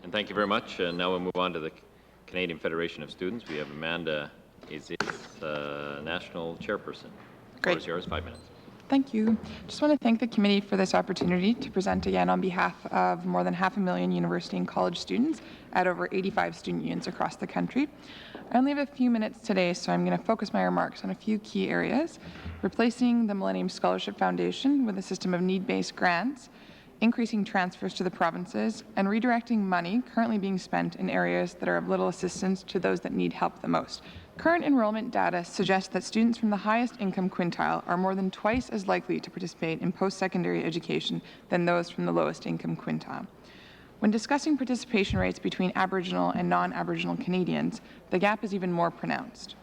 And thank you very much. Now we'll move on to the Canadian Federation of Students. We have Amanda is its national chairperson. The floor is yours, 5 minutes. Thank you. Just want to thank the committee for this opportunity to present again on behalf of more than 500,000 university and college students at over 85 student unions across the country. I only have a few minutes today, so I'm going to focus my remarks on a few key areas: replacing the Millennium Scholarship Foundation with a system of need-based grants, increasing transfers to the provinces, and redirecting money currently being spent in areas that are of little assistance to those that need help the most. Current enrollment data suggests that students from the highest income quintile are more than twice as likely to participate in post-secondary education than those from the lowest income quintile. When discussing participation rates between Aboriginal and non-Aboriginal Canadians, the gap is even more pronounced.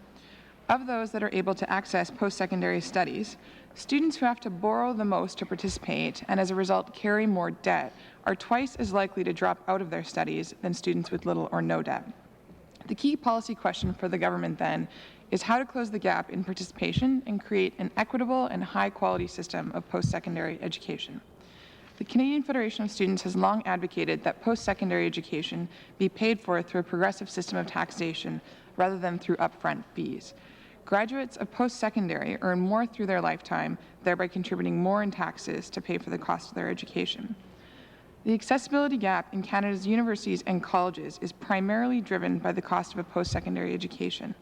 Of those that are able to access post-secondary studies, students who have to borrow the most to participate and as a result carry more debt are twice as likely to drop out of their studies than students with little or no debt. The key policy question for the government then is how to close the gap in participation and create an equitable and high-quality system of post-secondary education. The Canadian Federation of Students has long advocated that post-secondary education be paid for through a progressive system of taxation rather than through upfront fees. Graduates of post-secondary earn more through their lifetime, thereby contributing more in taxes to pay for the cost of their education. The accessibility gap in Canada's universities and colleges is primarily driven by the cost of a post-secondary education.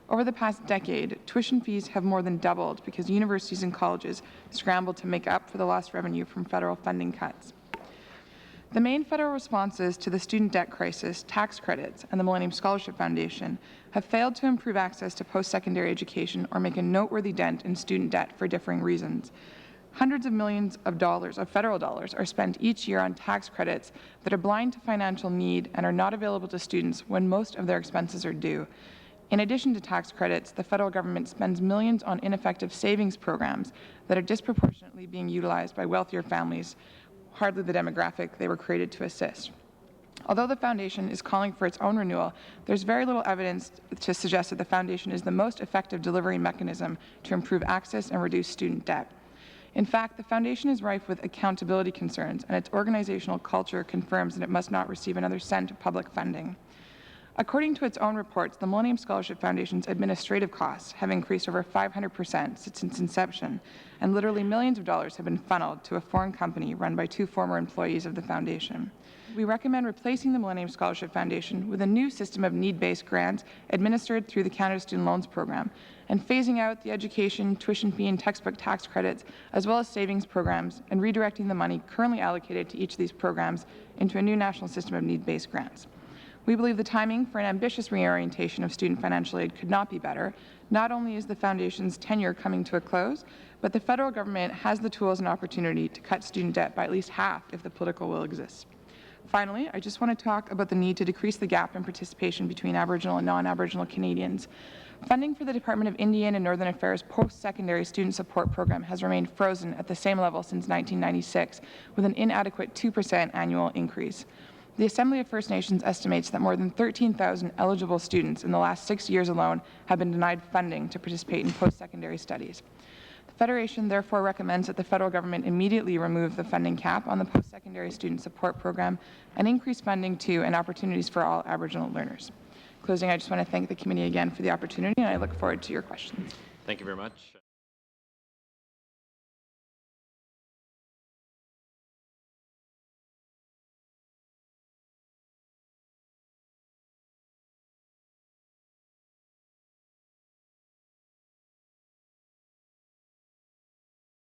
Over the past decade, tuition fees have more than doubled because universities and colleges scrambled to make up for the lost revenue from federal funding cuts. The main federal responses to the student debt crisis, tax credits, and the Millennium Scholarship Foundation have failed to improve access to post-secondary education or make a noteworthy dent in student debt for differing reasons. Hundreds of millions of dollars, of federal dollars, are spent each year on tax credits that are blind to financial need and are not available to students when most of their expenses are due. In addition to tax credits, the federal government spends millions on ineffective savings programs that are disproportionately being utilized by wealthier families, hardly the demographic they were created to assist. Although the Foundation is calling for its own renewal, there's very little evidence to suggest that the Foundation is the most effective delivery mechanism to improve access and reduce student debt. In fact, the Foundation is rife with accountability concerns, and its organizational culture confirms that it must not receive another cent of public funding. According to its own reports, the Millennium Scholarship Foundation's administrative costs have increased over 500% since its inception, and literally millions of dollars have been funneled to a foreign company run by 2 former employees of the Foundation. We recommend replacing the Millennium Scholarship Foundation with a new system of need-based grants administered through the Canada Student Loans Program, and phasing out the education, tuition fee, and textbook tax credits, as well as savings programs, and redirecting the money currently allocated to each of these programs into a new national system of need-based grants. We believe the timing for an ambitious reorientation of student financial aid could not be better. Not only is the Foundation's tenure coming to a close, but the federal government has the tools and opportunity to cut student debt by at least half if the political will exists. Finally, I just want to talk about the need to decrease the gap in participation between Aboriginal and non-Aboriginal Canadians. Funding for the Department of Indian and Northern Affairs post-secondary student support program has remained frozen at the same level since 1996, with an inadequate 2% annual increase. The Assembly of First Nations estimates that more than 13,000 eligible students in the last 6 years alone have been denied funding to participate in post-secondary studies. The Federation therefore recommends that the federal government immediately remove the funding cap on the post-secondary student support program and increase funding to and opportunities for all Aboriginal learners. In closing, I just want to thank the committee again for the opportunity, and I look forward to your questions. Thank you very much.